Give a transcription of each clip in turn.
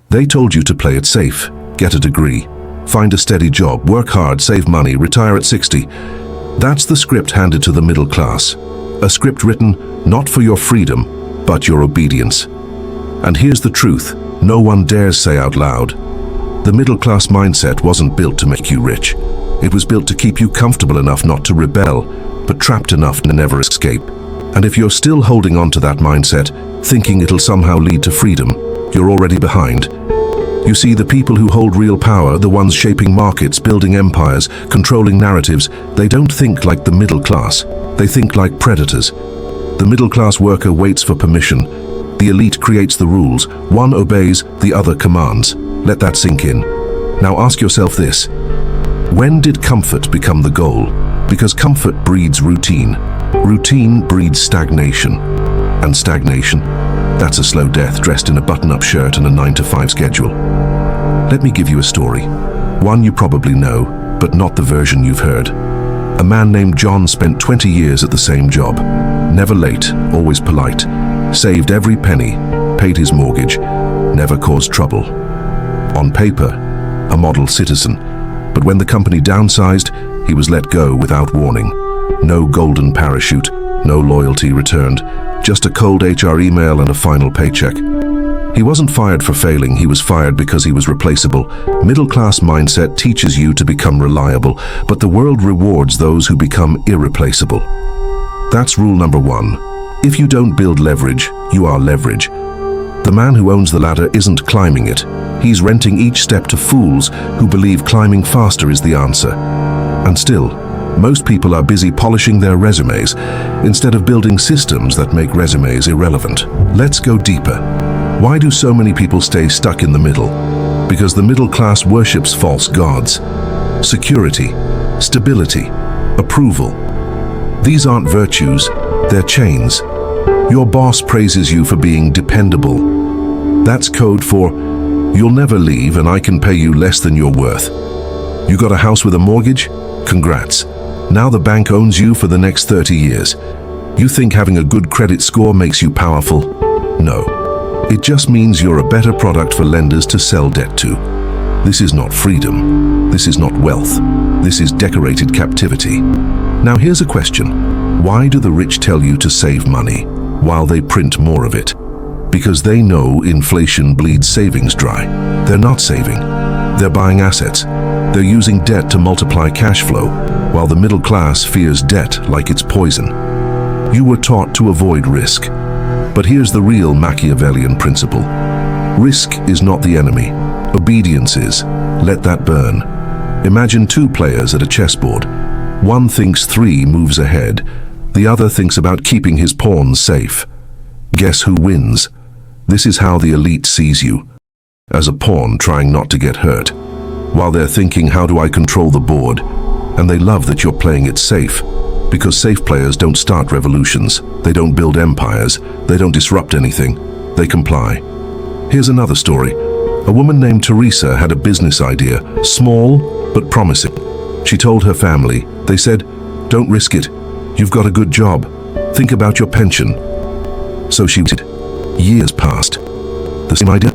They told you to play it safe, get a degree, find a steady job, work hard, save money, retire at 60. That's the script handed to the middle class. A script written not for your freedom, but your obedience. And here's the truth, no one dares say out loud. The middle class mindset wasn't built to make you rich. It was built to keep you comfortable enough not to rebel, but trapped enough to never escape. And if you're still holding on to that mindset, thinking it'll somehow lead to freedom, you're already behind. You see, the people who hold real power, the ones shaping markets, building empires, controlling narratives, they don't think like the middle class. They think like predators. The middle class worker waits for permission. The elite creates the rules. One obeys, the other commands. Let that sink in. Now ask yourself this. When did comfort become the goal? Because comfort breeds routine. Routine breeds stagnation. And stagnation? That's a slow death dressed in a button-up shirt and a 9-to-5 schedule. Let me give you a story. One you probably know, but not the version you've heard. A man named John spent 20 years at the same job. Never late, always polite. Saved every penny, paid his mortgage, never caused trouble. On paper, a model citizen. But when the company downsized, he was let go without warning. No golden parachute, no loyalty returned, just a cold HR email and a final paycheck. He wasn't fired for failing, he was fired because he was replaceable. Middle-class mindset teaches you to become reliable, but the world rewards those who become irreplaceable. That's rule number 1. If you don't build leverage, you are leverage. The man who owns the ladder isn't climbing it. He's renting each step to fools who believe climbing faster is the answer. And still, most people are busy polishing their resumes instead of building systems that make resumes irrelevant. Let's go deeper. Why do so many people stay stuck in the middle? Because the middle class worships false gods. Security, stability, approval. These aren't virtues, they're chains. Your boss praises you for being dependable. That's code for, you'll never leave and I can pay you less than you're worth. You got a house with a mortgage? Congrats. Now the bank owns you for the next 30 years. You think having a good credit score makes you powerful? No. It just means you're a better product for lenders to sell debt to. This is not freedom. This is not wealth. This is decorated captivity. Now here's a question. Why do the rich tell you to save money while they print more of it? Because they know inflation bleeds savings dry. They're not saving. They're buying assets. They're using debt to multiply cash flow, while the middle class fears debt like it's poison. You were taught to avoid risk. But here's the real Machiavellian principle. Risk is not the enemy. Obedience is. Let that burn. Imagine 2 players at a chessboard. One thinks 3 moves ahead. The other thinks about keeping his pawns safe. Guess who wins? This is how the elite sees you. As a pawn trying not to get hurt. While they're thinking, how do I control the board? And they love that you're playing it safe. Because safe players don't start revolutions. They don't build empires. They don't disrupt anything. They comply. Here's another story. A woman named Teresa had a business idea, small but promising. She told her family. They said, "Don't risk it. You've got a good job. Think about your pension." So she did. Years passed. The same idea,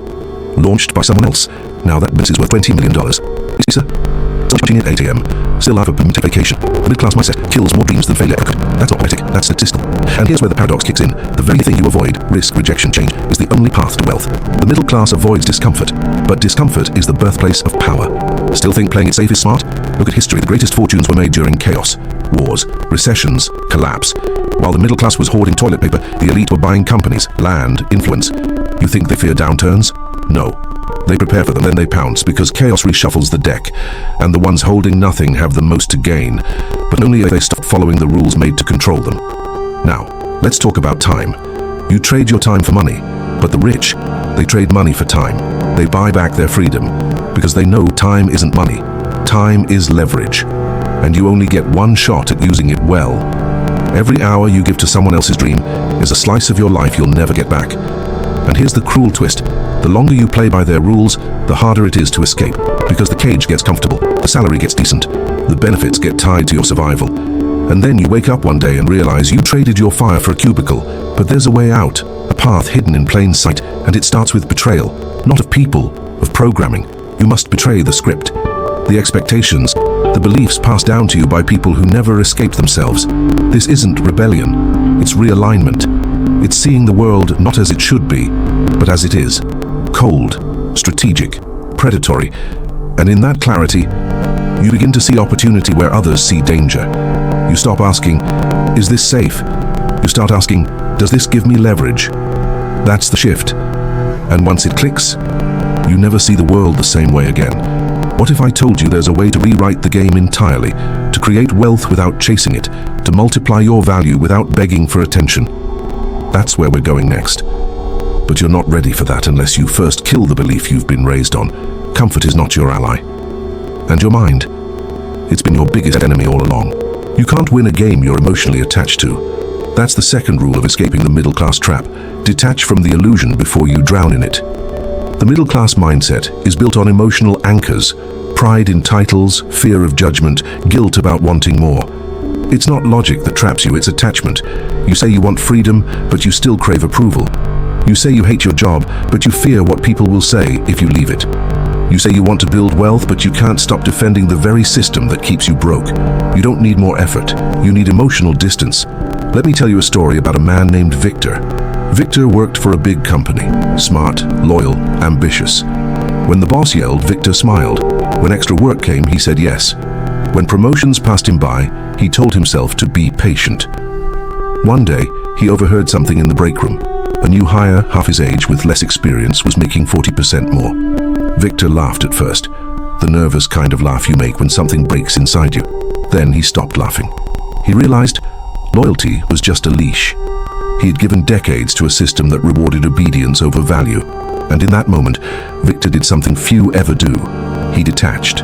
launched by someone else. Now that business is worth $20 million. Teresa, watching at 8 a.m. Still out of a vacation. Mid-class mindset kills more dreams than failure ever could. That's not poetic, that's statistical. And here's where the paradox kicks in. The very thing you avoid, risk, rejection, change, is the only path to wealth. The middle class avoids discomfort, but discomfort is the birthplace of power. Still think playing it safe is smart? Look at history. The greatest fortunes were made during chaos, wars, recessions, collapse. While the middle class was hoarding toilet paper, the elite were buying companies, land, influence. You think they fear downturns? No. They prepare for them, then they pounce, because chaos reshuffles the deck, and the ones holding nothing have the most to gain, but only if they stop following the rules made to control them. Now, let's talk about time. You trade your time for money, but the rich, they trade money for time. They buy back their freedom, because they know time isn't money. Time is leverage, and you only get one shot at using it well. Every hour you give to someone else's dream is a slice of your life you'll never get back. And here's the cruel twist. The longer you play by their rules, the harder it is to escape. Because the cage gets comfortable, the salary gets decent, the benefits get tied to your survival. And then you wake up one day and realize you traded your fire for a cubicle, but there's a way out, a path hidden in plain sight, and it starts with betrayal, not of people, of programming. You must betray the script, the expectations, the beliefs passed down to you by people who never escaped themselves. This isn't rebellion, it's realignment. It's seeing the world not as it should be, but as it is. Cold, strategic, predatory. And in that clarity, you begin to see opportunity where others see danger. You stop asking, is this safe? You start asking, does this give me leverage? That's the shift. And once it clicks, you never see the world the same way again. What if I told you there's a way to rewrite the game entirely, to create wealth without chasing it, to multiply your value without begging for attention? That's where we're going next. But you're not ready for that unless you first kill the belief you've been raised on. Comfort is not your ally. And your mind, it's been your biggest enemy all along. You can't win a game you're emotionally attached to. That's the second rule of escaping the middle-class trap. Detach from the illusion before you drown in it. The middle-class mindset is built on emotional anchors, pride in titles, fear of judgment, guilt about wanting more. It's not logic that traps you, it's attachment. You say you want freedom, but you still crave approval. You say you hate your job, but you fear what people will say if you leave it. You say you want to build wealth, but you can't stop defending the very system that keeps you broke. You don't need more effort, you need emotional distance. Let me tell you a story about a man named Victor. Victor worked for a big company, smart, loyal, ambitious. When the boss yelled, Victor smiled. When extra work came, he said yes. When promotions passed him by, he told himself to be patient. One day, he overheard something in the break room. A new hire, half his age with less experience, was making 40% more. Victor laughed at first, the nervous kind of laugh you make when something breaks inside you. Then he stopped laughing. He realized loyalty was just a leash. He had given decades to a system that rewarded obedience over value. And in that moment, Victor did something few ever do. He detached.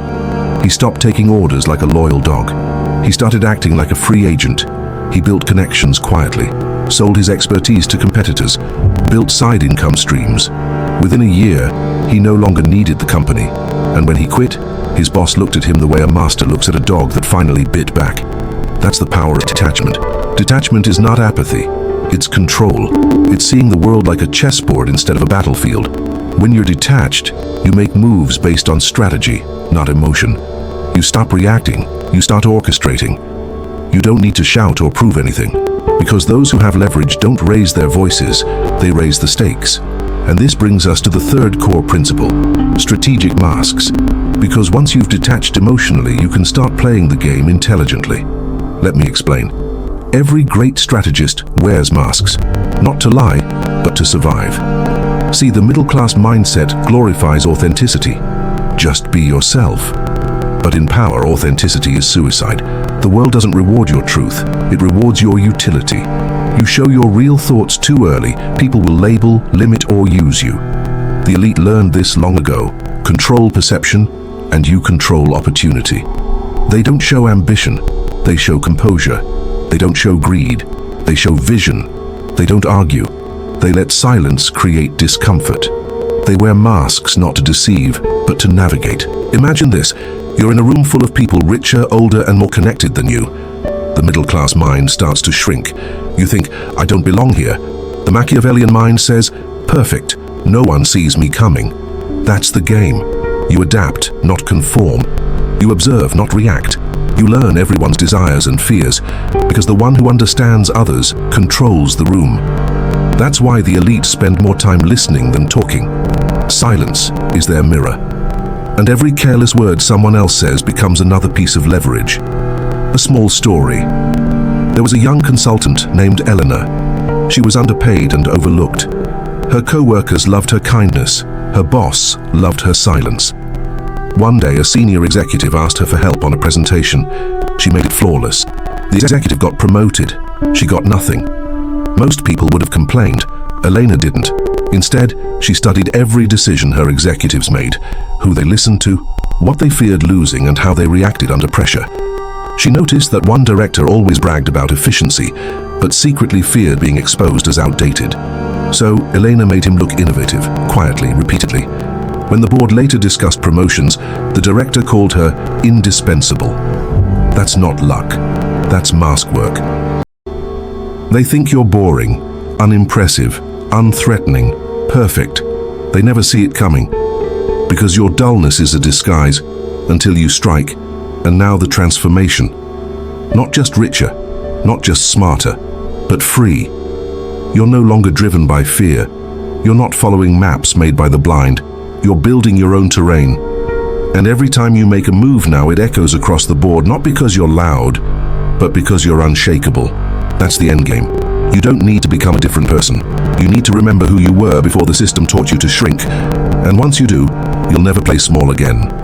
He stopped taking orders like a loyal dog. He started acting like a free agent. He built connections quietly, sold his expertise to competitors, built side income streams. Within a year, he no longer needed the company. And when he quit, his boss looked at him the way a master looks at a dog that finally bit back. That's the power of detachment. Detachment is not apathy. It's control. It's seeing the world like a chessboard instead of a battlefield. When you're detached, you make moves based on strategy, not emotion. You stop reacting. You start orchestrating. You don't need to shout or prove anything. Because those who have leverage don't raise their voices, they raise the stakes. And this brings us to the third core principle, strategic masks. Because once you've detached emotionally, you can start playing the game intelligently. Let me explain. Every great strategist wears masks, not to lie, but to survive. See, the middle-class mindset glorifies authenticity. Just be yourself. But in power, authenticity is suicide. The world doesn't reward your truth, it rewards your utility. You show your real thoughts too early, people will label, limit, or use you. The elite learned this long ago. Control perception, and you control opportunity. They don't show ambition, they show composure. They don't show greed, they show vision. They don't argue, they let silence create discomfort. They wear masks not to deceive, but to navigate. Imagine this, you're in a room full of people richer, older, and more connected than you. The middle-class mind starts to shrink. You think, I don't belong here. The Machiavellian mind says, perfect, no one sees me coming. That's the game. You adapt, not conform. You observe, not react. You learn everyone's desires and fears, because the one who understands others controls the room. That's why the elite spend more time listening than talking. Silence is their mirror. And every careless word someone else says becomes another piece of leverage. A small story. There was a young consultant named Eleanor. She was underpaid and overlooked. Her co-workers loved her kindness. Her boss loved her silence. One day, a senior executive asked her for help on a presentation. She made it flawless. The executive got promoted. She got nothing. Most people would have complained. Elena didn't. Instead, she studied every decision her executives made, who they listened to, what they feared losing, and how they reacted under pressure. She noticed that one director always bragged about efficiency, but secretly feared being exposed as outdated. So, Elena made him look innovative, quietly, repeatedly. When the board later discussed promotions, the director called her indispensable. That's not luck. That's mask work. They think you're boring, unimpressive, unthreatening, perfect. They never see it coming. Because your dullness is a disguise until you strike. And now the transformation. Not just richer, not just smarter, but free. You're no longer driven by fear. You're not following maps made by the blind. You're building your own terrain. And every time you make a move now, it echoes across the board, not because you're loud, but because you're unshakable. That's the end game. You don't need to become a different person. You need to remember who you were before the system taught you to shrink. And once you do, you'll never play small again.